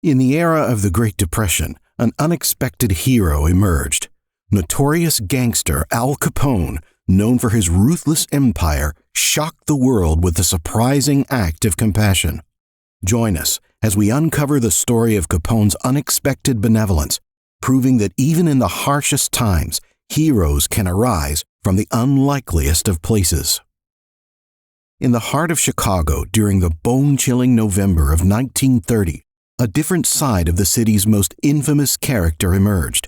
In the era of the Great Depression, an unexpected hero emerged. Notorious gangster Al Capone, known for his ruthless empire, shocked the world with a surprising act of compassion. Join us as we uncover the story of Capone's unexpected benevolence, proving that even in the harshest times, heroes can arise from the unlikeliest of places. In the heart of Chicago during the bone-chilling November of 1930, a different side of the city's most infamous character emerged.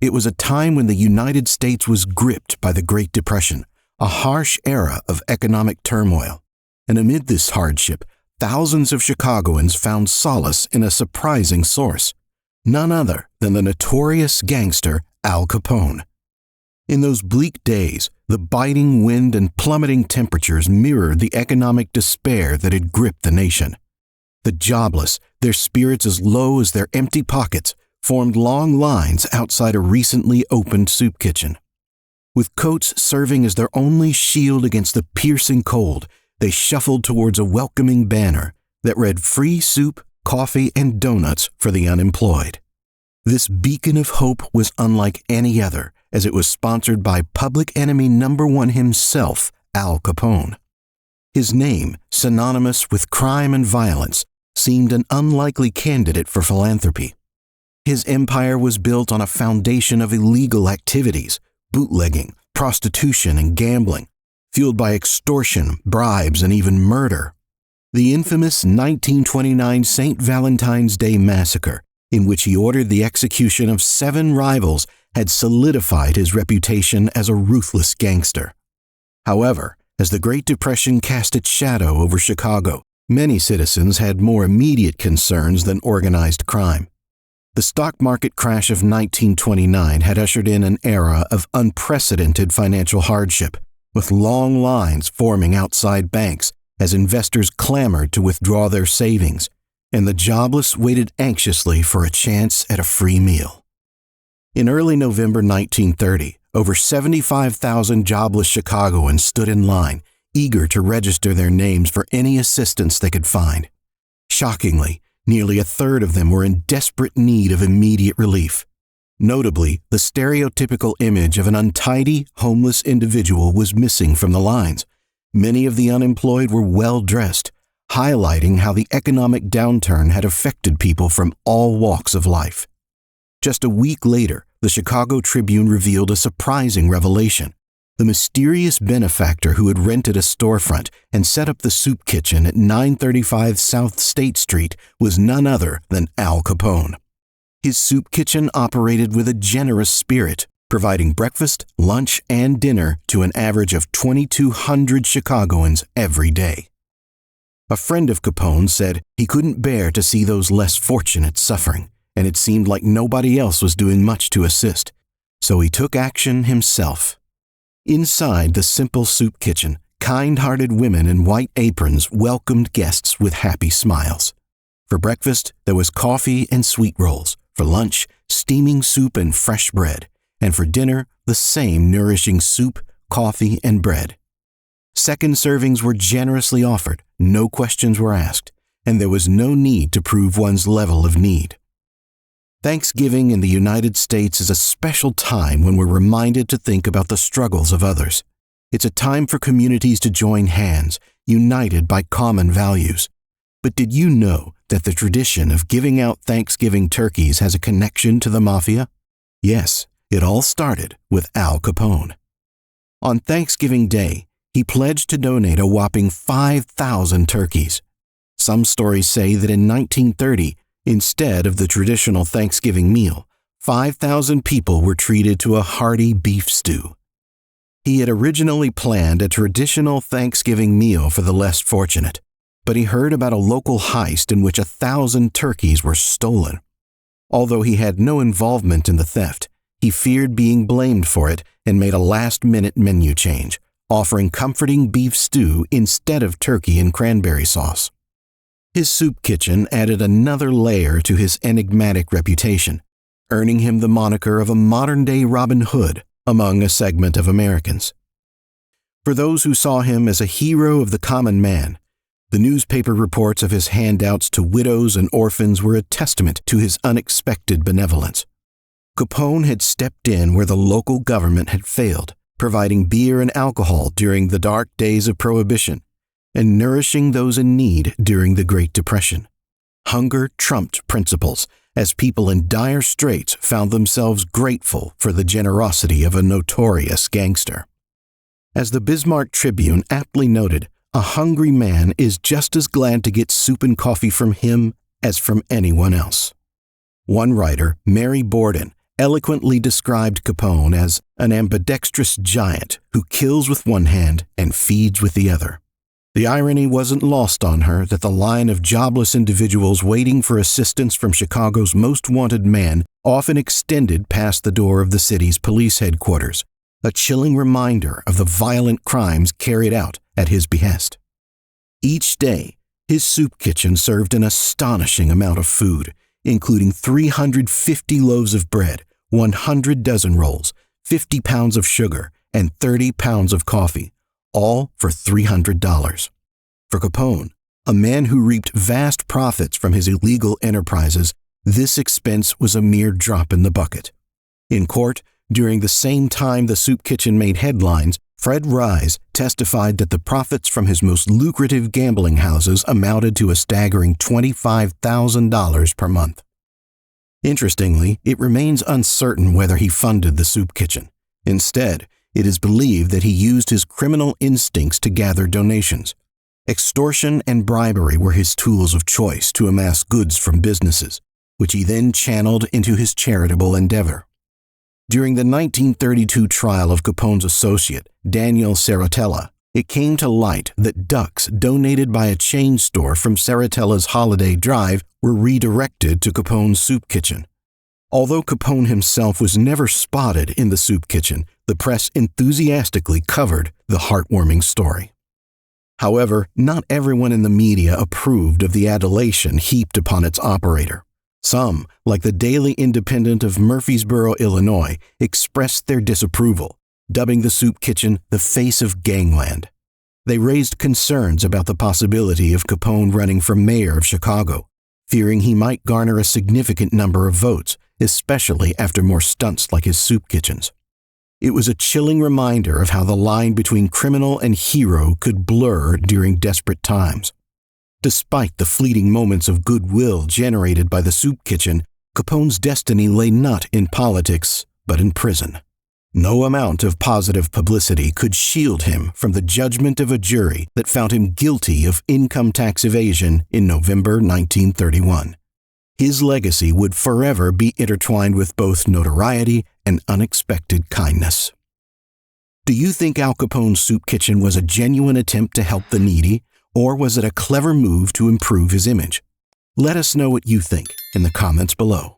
It was a time when the United States was gripped by the Great Depression, a harsh era of economic turmoil. And amid this hardship, thousands of Chicagoans found solace in a surprising source, none other than the notorious gangster Al Capone. In those bleak days, the biting wind and plummeting temperatures mirrored the economic despair that had gripped the nation. The jobless, their spirits as low as their empty pockets, formed long lines outside a recently opened soup kitchen. With coats serving as their only shield against the piercing cold, they shuffled towards a welcoming banner that read free soup, coffee, and donuts for the unemployed. This beacon of hope was unlike any other, as it was sponsored by public enemy number one himself, Al Capone. His name, synonymous with crime and violence, seemed an unlikely candidate for philanthropy. His empire was built on a foundation of illegal activities, bootlegging, prostitution, and gambling, fueled by extortion, bribes, and even murder. The infamous 1929 St. Valentine's Day Massacre, in which he ordered the execution of 7 rivals, had solidified his reputation as a ruthless gangster. However, as the Great Depression cast its shadow over Chicago, many citizens had more immediate concerns than organized crime. The stock market crash of 1929 had ushered in an era of unprecedented financial hardship, with long lines forming outside banks as investors clamored to withdraw their savings, and the jobless waited anxiously for a chance at a free meal. In early November 1930, over 75,000 jobless Chicagoans stood in line, eager to register their names for any assistance they could find. Shockingly, nearly a third of them were in desperate need of immediate relief. Notably, the stereotypical image of an untidy, homeless individual was missing from the lines. Many of the unemployed were well-dressed, highlighting how the economic downturn had affected people from all walks of life. Just a week later, the Chicago Tribune revealed a surprising revelation. The mysterious benefactor who had rented a storefront and set up the soup kitchen at 935 South State Street was none other than Al Capone. His soup kitchen operated with a generous spirit, providing breakfast, lunch, and dinner to an average of 2,200 Chicagoans every day. A friend of Capone said he couldn't bear to see those less fortunate suffering, and it seemed like nobody else was doing much to assist, so he took action himself. Inside the simple soup kitchen, kind-hearted women in white aprons welcomed guests with happy smiles. For breakfast, there was coffee and sweet rolls. For lunch, steaming soup and fresh bread. And for dinner, the same nourishing soup, coffee, and bread. Second servings were generously offered, no questions were asked, and there was no need to prove one's level of need. Thanksgiving in the United States is a special time when we're reminded to think about the struggles of others. It's a time for communities to join hands, united by common values. But did you know that the tradition of giving out Thanksgiving turkeys has a connection to the Mafia? Yes, it all started with Al Capone. On Thanksgiving Day, he pledged to donate a whopping 5,000 turkeys. Some stories say that in 1930, instead of the traditional Thanksgiving meal, 5,000 people were treated to a hearty beef stew. He had originally planned a traditional Thanksgiving meal for the less fortunate, but he heard about a local heist in which 1,000 turkeys were stolen. Although he had no involvement in the theft, he feared being blamed for it and made a last-minute menu change, offering comforting beef stew instead of turkey and cranberry sauce. His soup kitchen added another layer to his enigmatic reputation, earning him the moniker of a modern-day Robin Hood among a segment of Americans. For those who saw him as a hero of the common man, The newspaper reports of his handouts to widows and orphans were a testament to his unexpected benevolence. Capone had stepped in where the local government had failed, providing beer and alcohol during the dark days of Prohibition, and nourishing those in need during the Great Depression. Hunger trumped principles, as people in dire straits found themselves grateful for the generosity of a notorious gangster. As the Bismarck Tribune aptly noted, a hungry man is just as glad to get soup and coffee from him as from anyone else. One writer, Mary Borden, eloquently described Capone as an ambidextrous giant who kills with one hand and feeds with the other. The irony wasn't lost on her that the line of jobless individuals waiting for assistance from Chicago's most wanted man often extended past the door of the city's police headquarters, a chilling reminder of the violent crimes carried out at his behest. Each day, his soup kitchen served an astonishing amount of food, including 350 loaves of bread, 100 dozen rolls, 50 pounds of sugar, and 30 pounds of coffee, all for $300. For Capone, a man who reaped vast profits from his illegal enterprises, this expense was a mere drop in the bucket. In court, during the same time the soup kitchen made headlines, Fred Rise testified that the profits from his most lucrative gambling houses amounted to a staggering $25,000 per month. Interestingly, it remains uncertain whether he funded the soup kitchen. Instead, it is believed that he used his criminal instincts to gather donations. Extortion and bribery were his tools of choice to amass goods from businesses, which he then channeled into his charitable endeavor. During the 1932 trial of Capone's associate, Daniel Saratella, it came to light that ducks donated by a chain store from Saratella's Holiday Drive were redirected to Capone's soup kitchen. Although Capone himself was never spotted in the soup kitchen, the press enthusiastically covered the heartwarming story. However, not everyone in the media approved of the adulation heaped upon its operator. Some, like the Daily Independent of Murfreesboro, Illinois, expressed their disapproval, dubbing the soup kitchen the face of gangland. They raised concerns about the possibility of Capone running for mayor of Chicago, fearing he might garner a significant number of votes, especially after more stunts like his soup kitchens. It was a chilling reminder of how the line between criminal and hero could blur during desperate times. Despite the fleeting moments of goodwill generated by the soup kitchen, Capone's destiny lay not in politics, but in prison. No amount of positive publicity could shield him from the judgment of a jury that found him guilty of income tax evasion in November 1931. His legacy would forever be intertwined with both notoriety and unexpected kindness. Do you think Al Capone's soup kitchen was a genuine attempt to help the needy, or was it a clever move to improve his image? Let us know what you think in the comments below.